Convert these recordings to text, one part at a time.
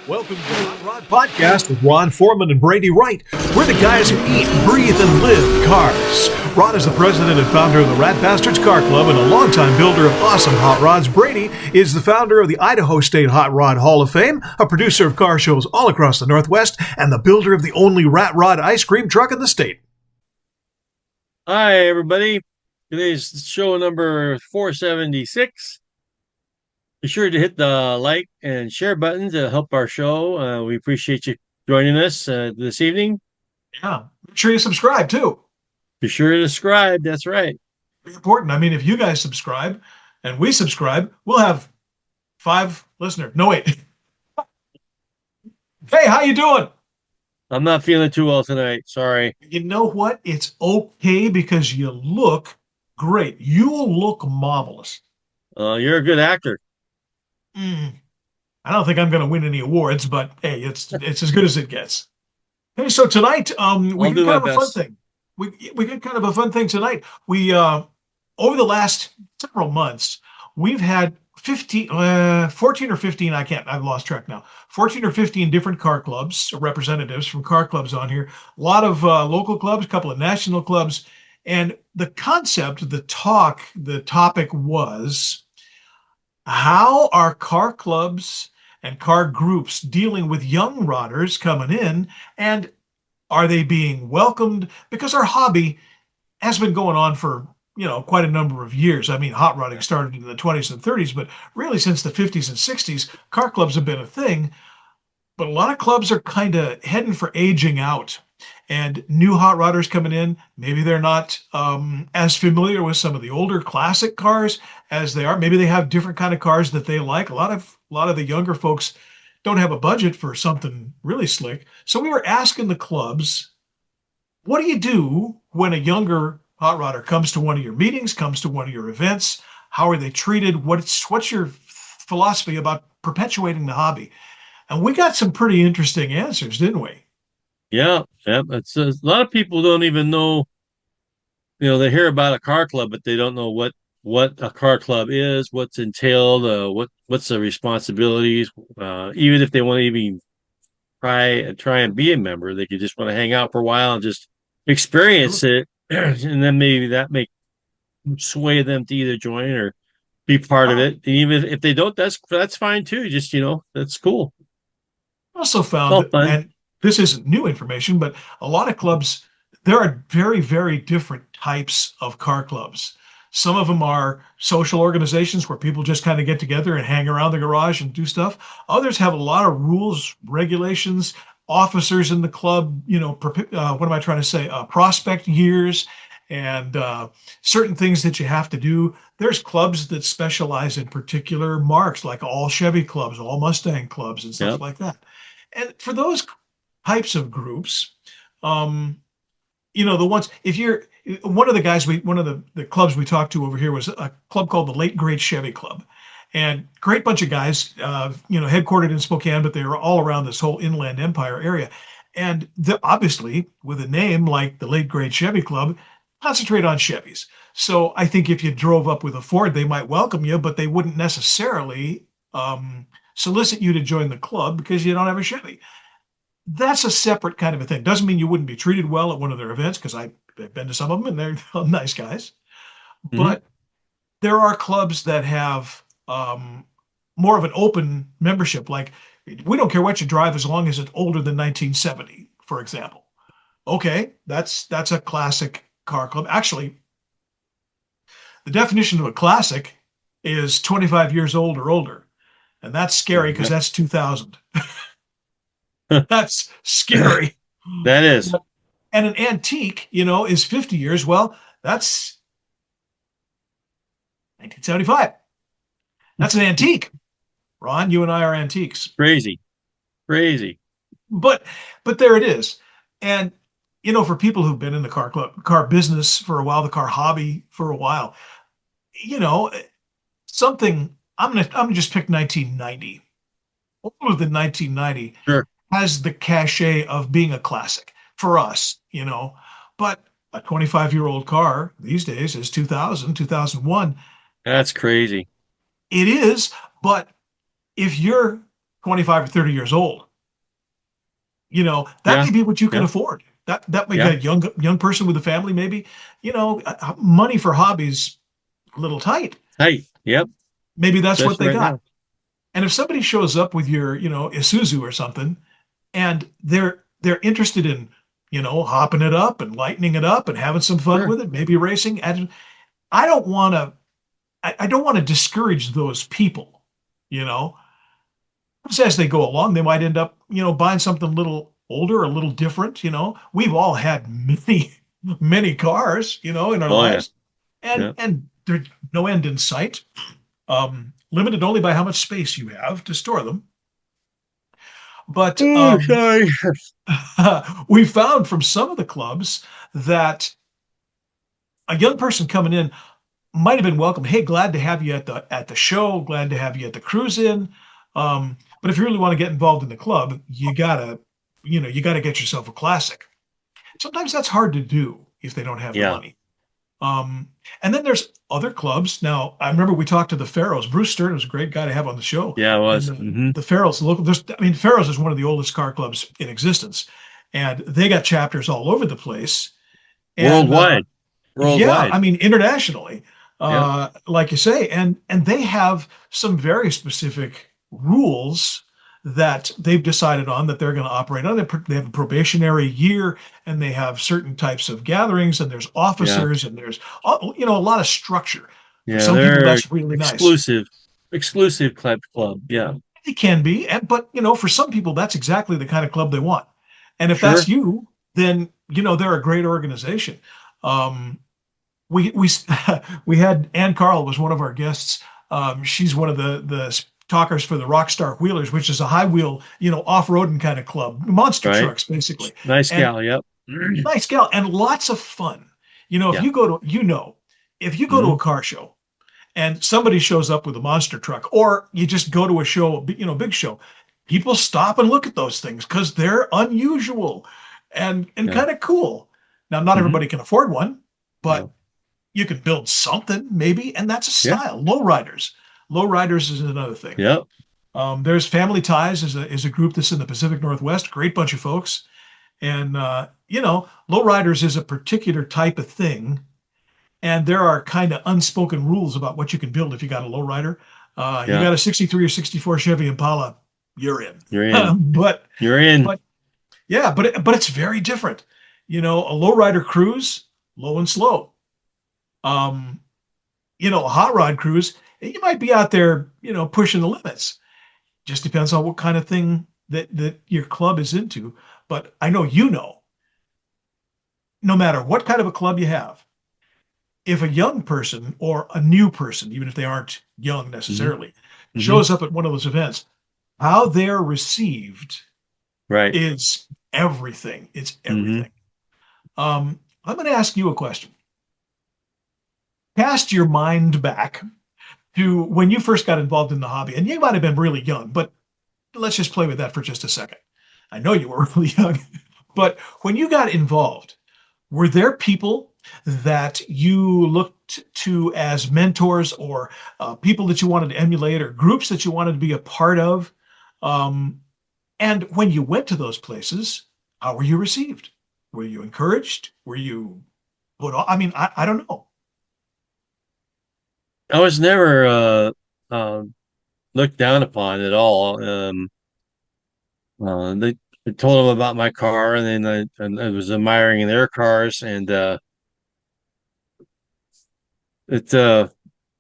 Welcome to the Hot Rod Podcast with Ron Foreman and Brady Wright. We're the guys who eat, breathe, and live cars. Ron is the president and founder of the Rat Bastards Car Club and a longtime builder of awesome hot rods. Brady is the founder of the Idaho State Hot Rod Hall of Fame, a producer of car shows all across the Northwest, and the builder of the only rat rod ice cream truck in the state. Hi, everybody. Today's show number 476. Be sure to hit the like and share button to help our show. We appreciate you joining us this evening. Yeah, make sure you subscribe too. Be sure to subscribe. That's right. Very important. I mean, if you guys subscribe and we subscribe, we'll have 5 listeners. No, wait. Hey, how you doing? I'm not feeling too well tonight. Sorry. You know what? It's okay because you look great. You look marvelous. You're a good actor. I don't think I'm going to win any awards, but hey, it's as good as it gets. Hey, so tonight we did kind of a fun thing. We did kind of a fun thing tonight. We over the last several months, we've had 14 or 15, I've lost track now. 14 or 15 different car clubs, representatives from car clubs on here. A lot of local clubs, a couple of national clubs. And the concept, the topic was, how are car clubs and car groups dealing with young rodders coming in, and are they being welcomed? Because our hobby has been going on for, quite a number of years. I mean, hot rodding started in the 20s and 30s, but really since the 50s and 60s, car clubs have been a thing. But a lot of clubs are kind of heading for aging out. And new hot rodders coming in, maybe they're not as familiar with some of the older classic cars as they are. Maybe they have different kind of cars that they like. A lot of the younger folks don't have a budget for something really slick. So we were asking the clubs, what do you do when a younger hot rodder comes to one of your meetings, comes to one of your events? How are they treated? What's your philosophy about perpetuating the hobby? And we got some pretty interesting answers, didn't we? Yeah. It's a lot of people don't even know. They hear about a car club, but they don't know what a car club is, what's entailed, what's the responsibilities. Even if they want to even try and be a member, they could just want to hang out for a while and just experience it, and then maybe that may sway them to either join or be part of it. And even if they don't, that's fine too. Just that's cool. Also found that, and this isn't new information, but a lot of clubs, there are very, very different types of car clubs. Some of them are social organizations where people just kind of get together and hang around the garage and do stuff. Others have a lot of rules, regulations, officers in the club, what am I trying to say? Prospect years and certain things that you have to do. There's clubs that specialize in particular marks, like all Chevy clubs, all Mustang clubs and stuff like that. And for those types of groups, the ones, if you're one of the guys, one of the clubs we talked to over here was a club called the Late Great Chevy Club, and great bunch of guys, headquartered in Spokane, but they were all around this whole Inland Empire area. And obviously, with a name like the Late Great Chevy Club, concentrate on Chevys. So I think if you drove up with a Ford, they might welcome you, but they wouldn't necessarily solicit you to join the club because you don't have a Chevy. That's a separate kind of a thing. Doesn't mean you wouldn't be treated well at one of their events, because I've been to some of them and they're nice guys. Mm-hmm. But there are clubs that have more of an open membership. Like, we don't care what you drive as long as it's older than 1970, for example. Okay, that's a classic car club. Actually, the definition of a classic is 25 years old or older. And that's scary because that's 2000. That's scary. That is. And an antique, is 50 years. Well, that's 1975. That's an antique. Ron, you and I are antiques. Crazy. But there it is. And, for people who've been in the car business for a while, the car hobby for a while, something, I'm gonna just pick 1990. Older than 1990. Sure. Has the cachet of being a classic for us, but a 25-year-old car these days is 2001. That's crazy. It is, but if you're 25 or 30 years old. That Yeah. may be what you can Yeah. afford. That may be Yeah. a young person with a family, maybe. Money for hobbies a little tight. Hey. Yep. Maybe that's what Especially they right got. now. And if somebody shows up with your, Isuzu or something, and they're interested in, hopping it up and lightening it up and having some fun Sure. with it, maybe racing. And I don't want to, I don't want to discourage those people, you know. As they go along, they might end up, buying something a little older, a little different. We've all had many, many cars, in our Oh yeah. lives, and Yeah. there's no end in sight. Limited only by how much space you have to store them. But Oh, sorry. we found from some of the clubs that a young person coming in might have been welcome. Hey, glad to have you at the show. Glad to have you at the cruise in. But if you really want to get involved in the club, you gotta get yourself a classic. Sometimes that's hard to do if they don't have the Yeah. money. Um, and then there's other clubs. Now, I remember we talked to the Pharaohs. Bruce Stern was a great guy to have on the show. Yeah, it And was. the Pharaohs, local, Pharaohs is one of the oldest car clubs in existence, and they got chapters all over the place. And Worldwide. yeah, Worldwide. internationally, Yep. like you say, and they have some very specific rules that they've decided on that they're going to operate on. They have a probationary year, and they have certain types of gatherings, and there's Yeah. officers, and there's a lot of structure. For Yeah. some people, They're that's really nice. exclusive. Exclusive club. Yeah. It can be, but for some people, that's exactly the kind of club they want. And if that's Sure. you, then they're a great organization. Um, we we had Ann Carl was one of our guests. She's one of the talkers for the Rockstar Wheelers, which is a high wheel, off-roading kind of club, monster Right. trucks basically, Nice and gal. Yep. nice gal and lots of fun. If Yeah. you go to if you go to Hmm. a car show and somebody shows up with a monster truck, or you just go to a show, big show, people stop and look at those things because they're unusual and Yeah. kind of cool. Now, not Hmm. everybody can afford one, but No. you can build something maybe, and that's a Yeah. style. Lowriders is another thing. Yep. There's Family Ties is a group that's in the Pacific Northwest, great bunch of folks, and lowriders is a particular type of thing, and there are kind of unspoken rules about what you can build if you got a lowrider. You Yeah. got a 63 or 64 Chevy Impala, you're in. You're in. but You're in. but yeah, but it's very different. A lowrider cruise, low and slow. Um, a hot rod cruise, you might be out there, pushing the limits. Just depends on what kind of thing that your club is into. But I know no matter what kind of a club you have, if a young person or a new person, even if they aren't young Hmm. necessarily, Hmm. shows up at one of those events, how they're received Right. is everything. It's Hmm. everything. I'm going to ask you a question. Cast your mind back to when you first got involved in the hobby, and you might have been really young, but let's just play with that for just a second. I know you were really young, but when you got involved, were there people that you looked to as mentors, or people that you wanted to emulate, or groups that you wanted to be a part of? Um, and when you went to those places, how were you received? Were you encouraged? Were you put off? I mean, I don't know. I was never looked down upon at all. They told them about my car, and then I was admiring their cars, and it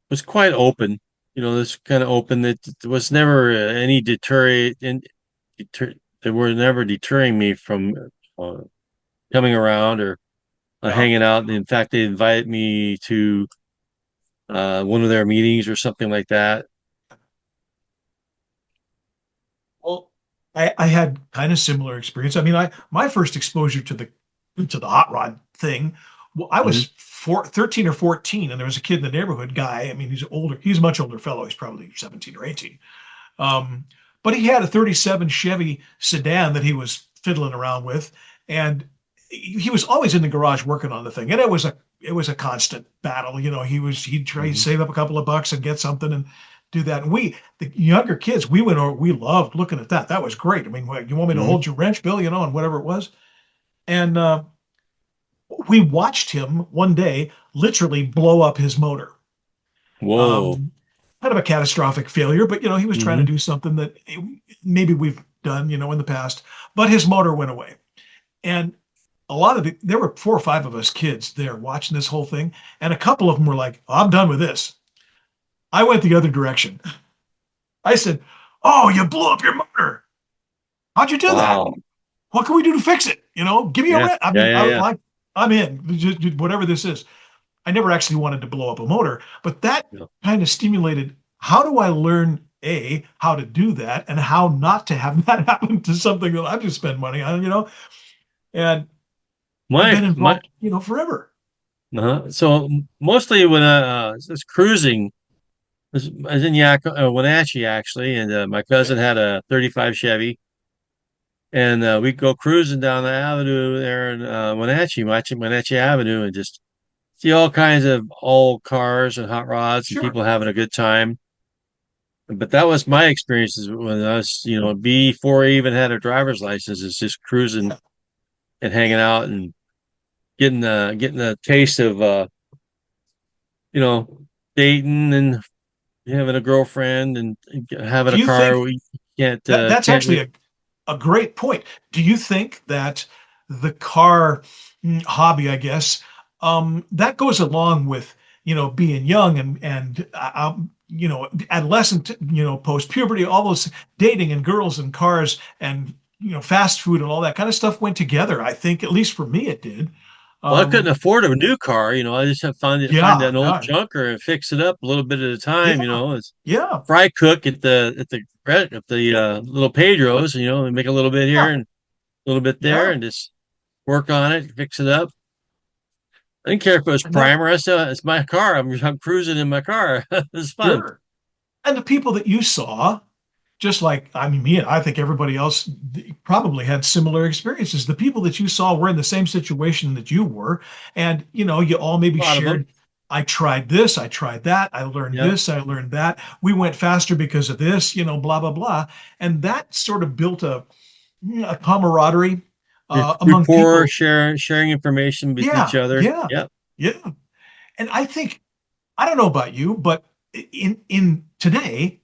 was quite open. This kind of open. It was never any deter, they were never deterring me from uh, coming around or Yeah. hanging out. In fact, they invited me to one of their meetings or something like that. Well, I had kind of similar experience. I mean, my first exposure to the hot rod thing, well, I Hmm. was 13 or 14, and there was a kid in the neighborhood, guy. I mean, he's older. He's a much older fellow. He's probably 17 or 18. Um, but he had a 37 Chevy sedan that he was fiddling around with, and he was always in the garage working on the thing. And it was a constant battle. He'd try to Hmm. save up a couple of bucks and get something and do that. And the younger kids, we went over, we loved looking at that. That was great. I mean, you want me to Mhm. hold your wrench, Bill? And whatever it was. And we watched him one day literally blow up his motor. Whoa. Um, Kind of a catastrophic failure, but he was trying to Hmm. do something that maybe we've done, in the past. But his motor went away, and there were 4 or 5 of us kids there watching this whole thing, and a couple of them were like, oh, "I'm done with this." I went the other direction. I said, "Oh, you blew up your motor. How'd you do that? Wow. What can we do to fix it? Give me a Yeah. rent. I Yeah. mean, Yeah. Yeah. I'm in. Whatever this is." I never actually wanted to blow up a motor, but that Yeah. kind of stimulated how do I learn how to do that and how not to have that happen to something that I just spend money on. And I've been My involved, forever. So mostly when I was cruising, I was in Wenatchee actually, and my Okay. cousin had a 35 Chevy, and we'd go cruising down the avenue there in Wenatchee, watching Wenatchee Avenue, and just see all kinds of old cars and hot rods and Sure. people having a good time. But that was my experiences when I was, before I even had a driver's license, is just cruising Yeah. and hanging out and getting a taste of you know dating and having a girlfriend and having Do a you car. think We can't that's can't actually really. a great point? Do you think that the car hobby, I guess, that goes along with, being young and adolescent, post puberty, all those dating and girls and cars and fast food and all that kind of stuff went together. I think, at least for me, it did. Well, I couldn't Um, afford a new car. I just have to find yeah, an old junker and fix it up a little bit at a time. yeah, It's yeah, fry cook at the little Pedros. And make a little bit here yeah, and a little bit there, yeah. and just work on it, fix it up. I didn't care if it was And that, primer. It's my car. I'm cruising in my car. It's fun. sure. And the people that you saw, just like, I mean, me and I think everybody else probably had similar experiences. The people that you saw were in the same situation that you were. And, you all maybe A lot of them. shared, I tried this, I tried that, I learned Yep. this, I learned that. We went faster because of this, blah, blah, blah. And that sort of built a camaraderie among Rapport, people. sharing information with each Yeah, other. yeah, Yep. yeah. And I think, I don't know about you, but in today,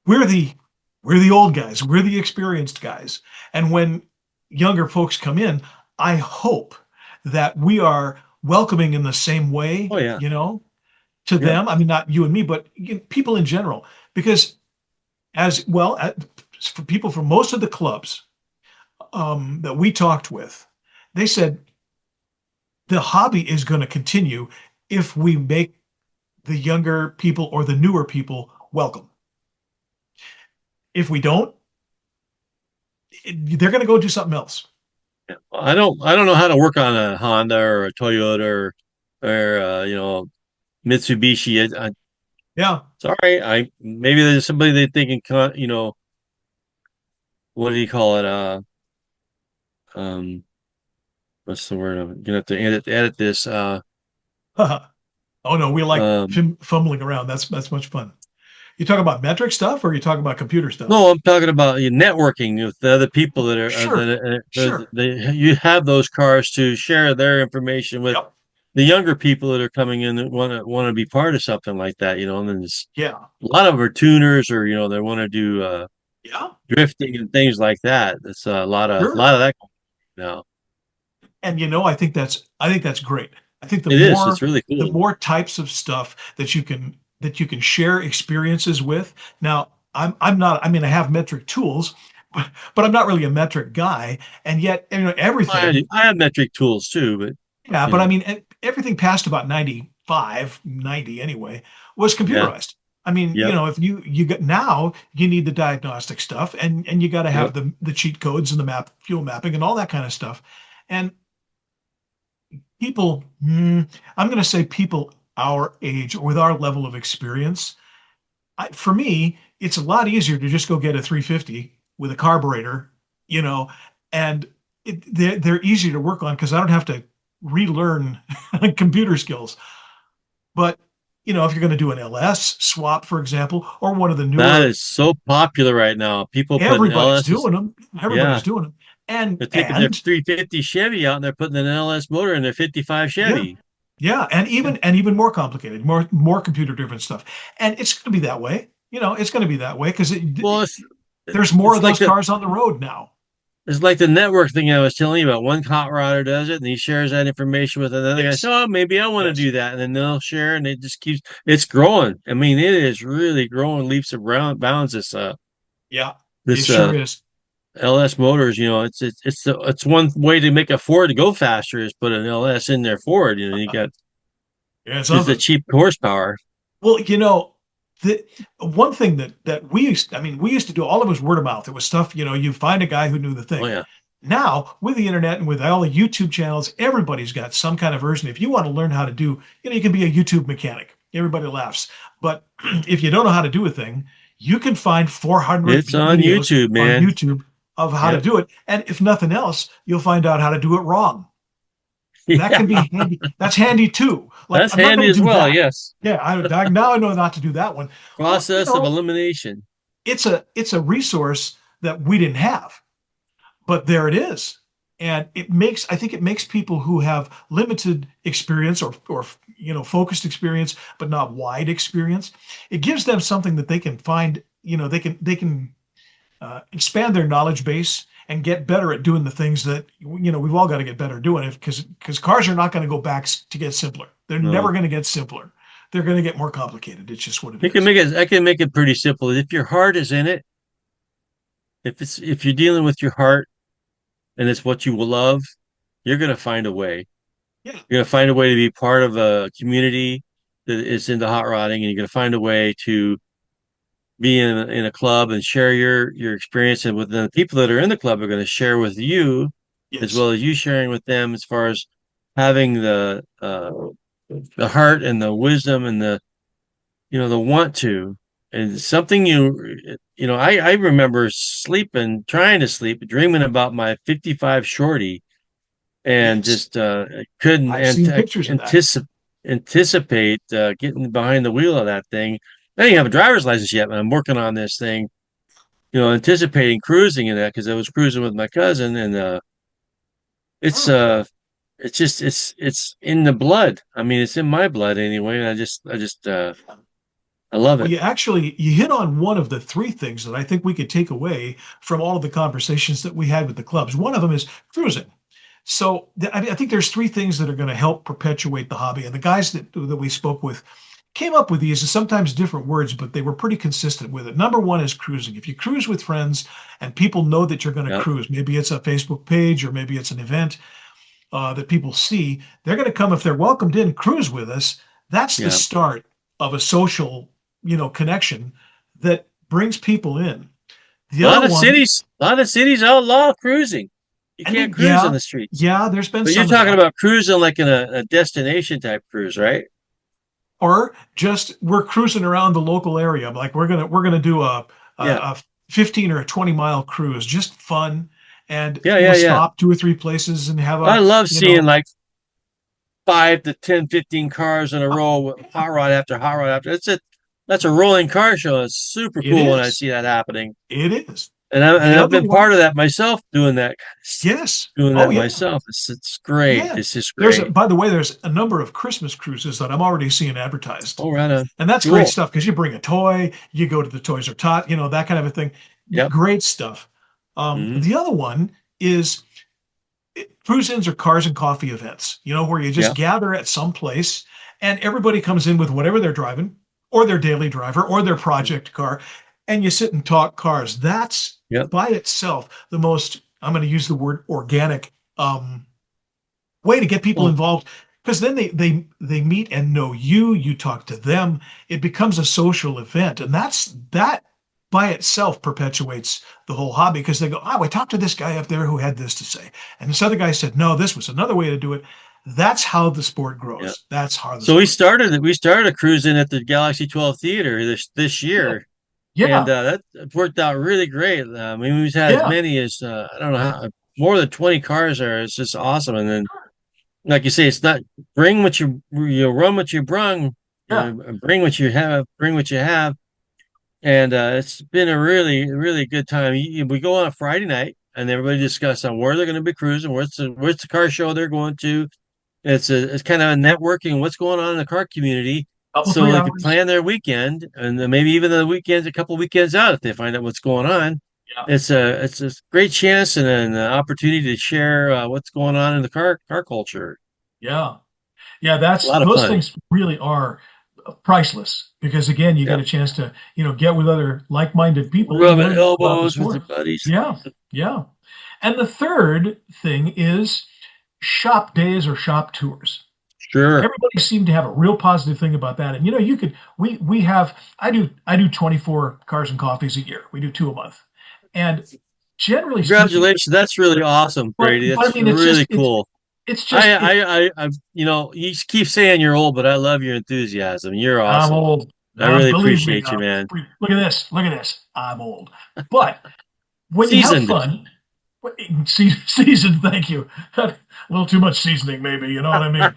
we're the we're the old guys, we're the experienced guys. And when younger folks come in, I hope that we are welcoming in the same way, Oh yeah. to Yep. them. I mean, not you and me, but people in general. Because as well, for people from most of the clubs that we talked with, they said the hobby is going to continue if we make the younger people or the newer people welcome. If we don't, they're going to go do something else. I don't know how to work on a Honda or a Toyota or Mitsubishi. Yeah. Sorry, I maybe there's somebody they thinking, what do you call it? Um, what's the word? I'm gonna have to edit this. Oh no, we like Um, fumbling around. That's much fun. You talk about metric stuff or you talk about computer stuff? no, I'm talking about networking with the other people that are Sure. Sure. you have those cars to share their information with Yep. the younger people that are coming in that want to be part of something like that. And then there's Yeah. a lot of them are tuners or they want to do Yeah. drifting and things like that. It's a Sure. lot of that now. And I think that's great. I think It is. It's really the cool. more types of stuff that you can share experiences with. Now, I'm not, I mean, I have metric tools, but I'm not really a metric guy. And yet, everything. I have metric tools too, but Yeah, you but I know, mean, everything past about 95, 90 anyway, was yeah, computerized. I mean, yep, if you get now, you need the diagnostic stuff and you got to have yep. the cheat codes and the fuel mapping and all that kind of stuff. And people, I'm going to say people our age or with our level of experience, for me, it's a lot easier to just go get a 350 with a carburetor, you know, and they're easy to work on because I don't have to relearn computer skills. But if you're going to do an LS swap, for example, or one of the That newer, is so popular right now. People putting everybody's LS's, doing them. Everybody's yeah, doing them. And they're taking their and 350 Chevy out and they're putting an LS motor in their 55 yeah, Chevy. yeah, and Yeah. even more complicated, more computer driven stuff. And it's going to be that way. It's going to be that way because Well, there's more it's of like those the cars on the road now. it's like the network thing I was telling you about. One hot rodder does it, and he shares that information with another guy. Yes, So, oh, maybe I want to yes, do that, and then they'll share, and it just keeps. It's growing. I mean, it is really growing leaps and bounds. yeah, it This sure is. LS motors. It's one way to make a Ford to go faster is put an LS in there for it. You got Yeah, it's just the something. cheap horsepower. Well, the one thing that we used to do, all of it was word of mouth. It was stuff, you find a guy who knew the Oh thing. yeah, Now, with the internet and with all the YouTube channels, everybody's got some kind of version. If you want to learn how to do, you can be a YouTube mechanic. Everybody laughs. But if you don't know how to do a thing, you can find 400 it's on videos YouTube, on man. YouTube of how to Yep. do it. And if nothing else, you'll find out how to do it wrong. That Yeah, can be handy. That's handy too. Like that's I'm not handy going to as do well. that. Yes. Yeah, now I know not to do that one. Well, Process of elimination. it's a resource that we didn't have, but there it is. And I think it makes people who have limited experience or focused experience, but not wide experience. It gives them something that they can find, they can expand their knowledge base and get better at doing the things that we've all got to get better doing it because cars are not going to go back to get simpler. They're never No. going to get simpler. They're going to get more complicated. It's just what it You can is. make it. I can make it pretty simple. If your heart is in it, if you're dealing with your heart and it's what you will love, you're gonna find a way. Yeah. You're gonna find a way to be part of a community that is into hot rodding, and you're gonna find a way to be in a club and share your experience. And with the people that are in the club are going to share with you, as Yes. well as you sharing with them, as far as having the heart and the wisdom and the want to. And something I remember sleeping, trying to sleep, dreaming about my 55 shorty and Yes. just couldn't I've seen pictures of that. anticipate getting behind the wheel of that thing. I didn't have a driver's license yet, but I'm working on this thing, anticipating cruising in that because I was cruising with my cousin, and it's Oh. it's in the blood. I mean, it's in my blood anyway. And I love Well, it. you hit on one of the three things that I think we could take away from all of the conversations that we had with the clubs. One of them is cruising. So I think there's three things that are going to help perpetuate the hobby. And the guys that we spoke with came up with these, and sometimes different words, but they were pretty consistent with it. Number one is cruising. If you cruise with friends and people know that you're going to Yep, cruise, maybe it's a Facebook page or maybe it's an event that people see, they're going to come if they're welcomed in, cruise with us. That's the yep. start of a social, connection that brings people in. The other one, A lot of cities outlaw cruising. You and can't cruise on yeah, the streets. yeah, there's been But you're some of talking that. about cruising like in a destination type cruise, right? Or just we're cruising around the local area. Like we're gonna do Yeah. a 15 or a 20-mile cruise, just fun, and Yeah, we'll yeah, yeah. stop two or three places and have I a love you seeing know like 5 to 10, 15 cars in a row with hot rod after hot rod after. That's a rolling car show. It's super it cool when I is, see that happening. it is. And The I've other been part one, of that myself, yes, doing oh that yeah, myself. It's great. yeah. It's just great. By the way, there's a number of Christmas cruises that I'm already seeing advertised. Oh, right on. And that's great Cool. stuff because you bring a toy, you go to the Toys R Tot, that kind of a thing. Yep. Great stuff. Hmm. The other one is cruise-ins or cars and coffee events, where you just Yeah. gather at some place and everybody comes in with whatever they're driving or their daily driver or their project car, and you sit and talk cars. That's Yep. by itself the most, I'm going to use the word organic, way to get people Well, involved because then they meet and know you talk to them, it becomes a social event, and that by itself perpetuates the whole hobby because they go, I talked to this guy up there who had this to say, and this other guy said no, this was another way to do it. That's how the sport yeah. grows. That's how the So sport we started a cruising at the Galaxy 12 Theater this grows. year, and Yeah, that worked out really great. I mean, we've had as yeah, many as I don't know more than 20 cars there. It's just awesome. And then, like you say, it's not bring what you run what you brung. Yeah, bring what you have, bring what you have. And it's been a really, really good time. We go on a Friday night and everybody discuss on where they're going to be cruising, where's the car show they're going to. It's kind of a networking what's going on in the car community, couple so three they could hours. plan their weekend and then maybe even the weekends, a couple weekends out if they find out what's going on. Yeah, It's a great chance and an opportunity to share what's going on in the car culture. yeah, yeah. A That's lot of those fun. things really are priceless because again, you get Yeah, a chance to get with other like-minded people and you rubbing learn more about the elbows with sport. your buddies. Yeah, yeah. And the third thing is shop days or shop tours. Sure. Everybody seemed to have a real positive thing about that. And you could we have I do 24 cars and coffees a year. We do two a month. And generally speaking, Congratulations. That's really awesome, Brady. but I That's mean it's really just cool. it's just it's You keep saying you're old, but I love your enthusiasm. You're I'm awesome. old. I really Believe me, appreciate you, man. look at this. Look at this. I'm old. But when you have Seasoned. fun, seasoned, thank you. A little too much seasoning, maybe, you know what I mean?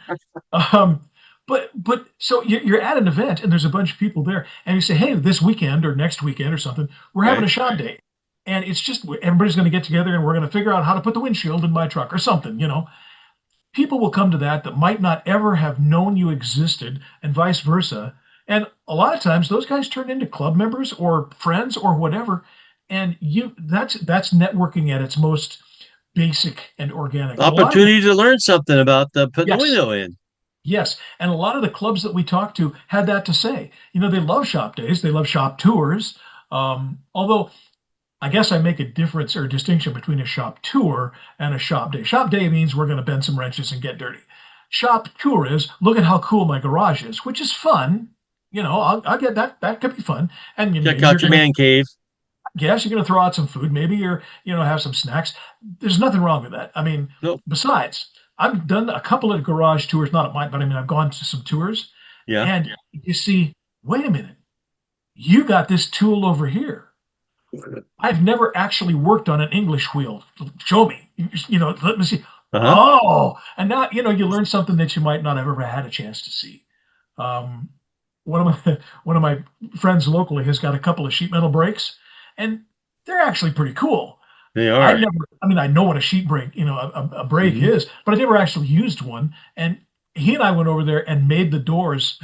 Um, but so you're at an event and there's a bunch of people there, and you say, hey, this weekend or next weekend or something, we're having Okay. a shop day. And it's just everybody's going to get together and we're going to figure out how to put the windshield in my truck or something. People will come to that might not ever have known you existed and vice versa. And a lot of times those guys turn into club members or friends or whatever. And that's networking at its most basic and organic. And a lot of the Opportunity to learn something about putting the yes, window in. yes. And a lot of the clubs that we talked to had that to say. They love shop days, they love shop tours. Although I guess I make a difference or a distinction between a shop tour and a shop day. Shop day means we're going to bend some wrenches and get dirty. Shop tour is look at how cool my garage is, which is fun. I'll get that. That could be fun. And Check maybe you're out your going to, man cave. yes, you're going to throw out some food. Maybe have some snacks. There's nothing wrong with that. I mean, Nope. besides, I've done a couple of garage tours, not at mine, but I mean, I've gone to some tours Yeah. and you see, wait a minute, you got this tool over here. I've never actually worked on an English wheel. Show me. Let me see. Uh-huh. Oh, and now you learn something that you might not have ever had a chance to see. Um, one of my friends locally has got a couple of sheet metal brakes, and they're actually pretty cool. They I are. never, I mean, I know what a sheet brake, a brake Hmm. is, but I never actually used one. And he and I went over there and made the doors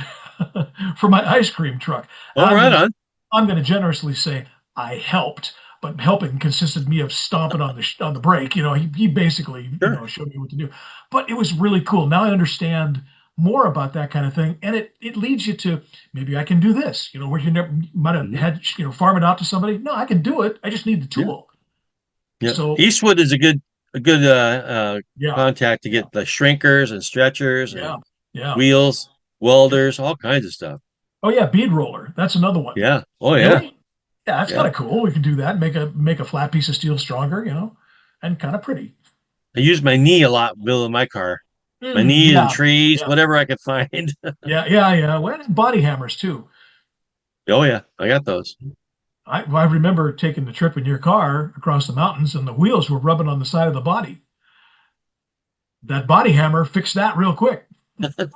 for my ice cream truck. Oh, I'm right gonna on. I'm going to generously say I helped, but helping consisted of me of stomping on the brake. He basically Sure. showed me what to do. But it was really cool. Now I understand more about that kind of thing, and it leads you to maybe I can do this. Where you never might have Hmm. had farm it out to somebody. No, I can do it. I just need the Yeah. tool. Yeah. So Eastwood is a good yeah, contact to get the shrinkers and stretchers yeah, and yeah. wheels, welders, all kinds of stuff. Oh yeah, bead roller. That's another one. Yeah. Oh yeah. Really? Yeah, that's kind Yeah. of cool. We can do that. Make a flat piece of steel stronger. And kind of pretty. I use my knee a lot building my car. My knee and Yeah, trees, yeah. whatever I could find. Yeah, yeah, yeah. Well, and body hammers too. Oh yeah, I got those. I remember taking the trip in your car across the mountains, and the wheels were rubbing on the side of the body. That body hammer fixed that real quick. We're in a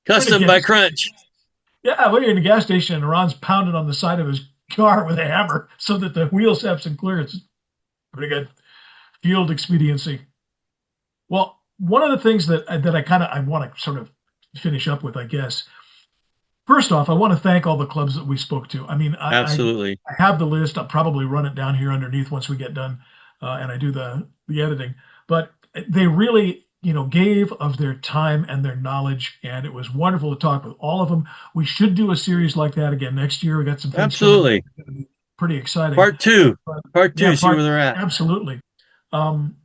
Custom by gas, Crunch. yeah, we're in a gas station, and Ron's pounding on the side of his car with a hammer so that the wheels have some clearance. Pretty good field expediency. Well, one of the things that I want to sort of finish up with, I guess. First off, I want to thank all the clubs that we spoke to. I mean, Absolutely. I have the list. I'll probably run it down here underneath once we get done and I do the editing. But they really, gave of their time and their knowledge, and it was wonderful to talk with all of them. We should do a series like that again next year. We got some things coming up. Absolutely. Pretty exciting. Part two. But Part yeah, two. See where they're at. absolutely. Um,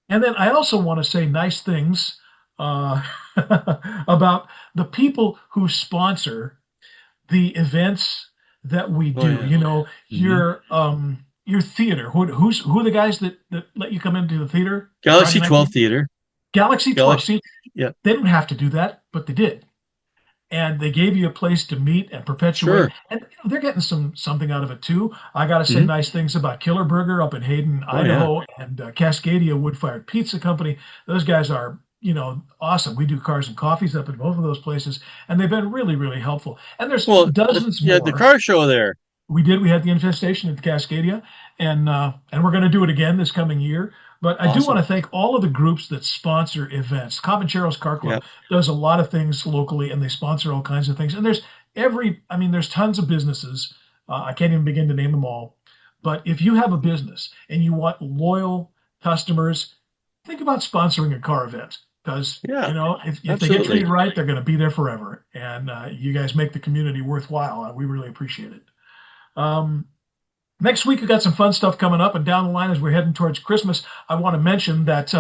and then I also want to say nice things uh, about the people who sponsor the events that we Oh do. yeah. Hmm. Your theater. Who are the guys that let you come into the theater Friday Galaxy night? 12 Theater. Galaxy 12. Galaxy. See, Yeah. they don't have to do that, but they did. And they gave you a place to meet and perpetuate, Sure. and they're getting something out of it too. I got to say Hmm. nice things about Killer Burger up in Hayden, Oh yeah. Idaho, and Cascadia Wood Fired Pizza Company. Those guys are awesome. We do cars and coffees up at both of those places, and they've been really, really helpful. And there's Well, dozens you had the more. car show there. We did. We had the infestation at the Cascadia, and we're going to do it again this coming year. But I do want Awesome. to thank all of the groups that sponsor events. Comancheros Car Club Yeah. does a lot of things locally, and they sponsor all kinds of things. And there's tons of businesses. I can't even begin to name them all. But if you have a business and you want loyal customers, think about sponsoring a car event because Yeah. if they get Absolutely. treated right, they're going to be there forever. And you guys make the community worthwhile. We really appreciate it. Um, Next week, we got some fun stuff coming up, and down the line as we're heading towards Christmas, I want to mention that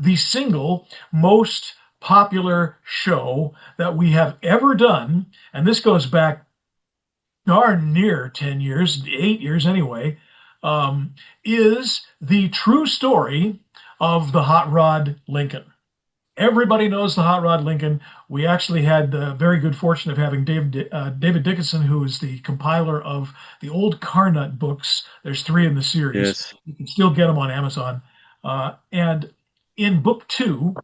the single most popular show that we have ever done, and this goes back darn near 10 years, 8 years anyway, is the true story of the Hot Rod Lincoln. Everybody knows the Hot Rod Lincoln. We actually had the very good fortune of having David Dickinson, who is the compiler of the old Carnut books. There's 3 in the series. Yes. You can still get them on Amazon. And in book 2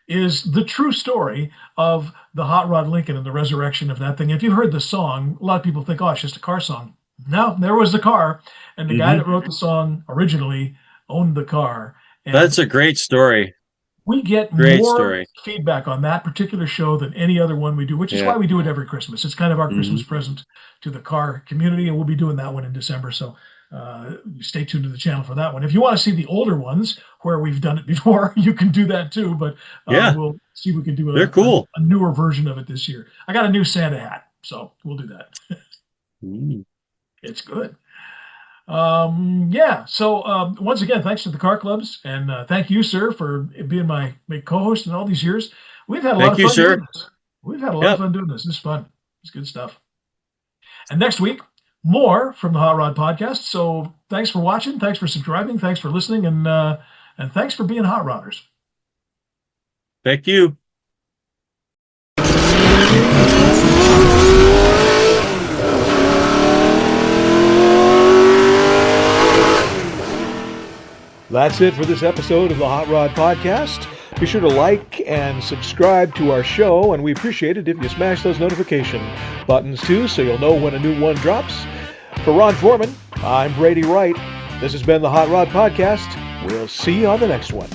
is the true story of the Hot Rod Lincoln and the resurrection of that thing. If you've heard the song, a lot of people think, oh, it's just a car song. No, there was the car. And the guy that wrote the song originally owned the car. And That's a great story. we get Great more story. feedback on that particular show than any other one we do, which is Yeah. why we do it every Christmas. It's kind of our Christmas present to the car community, and we'll be doing that one in December. So stay tuned to the channel for that one. If you want to see the older ones where we've done it before, you can do that too. But Yeah. we'll see if we can do They're cool. a newer version of it this year. I got a new Santa hat, so we'll do that. It's good. Yeah. So once again, thanks to the car clubs, and thank you, sir, for being my co-host in all these years. We've had a lot of fun doing this. We've had a lot of fun doing this. This is fun. It's good stuff. And next week, more from the Hot Rod Podcast. So thanks for watching. Thanks for subscribing. Thanks for listening, and thanks for being Hot Rodders. Thank you. That's it for this episode of the Hot Rod Podcast. Be sure to like and subscribe to our show, and we appreciate it if you smash those notification buttons too, so you'll know when a new one drops. For Ron Foreman, I'm Brady Wright. This has been the Hot Rod Podcast. We'll see you on the next one.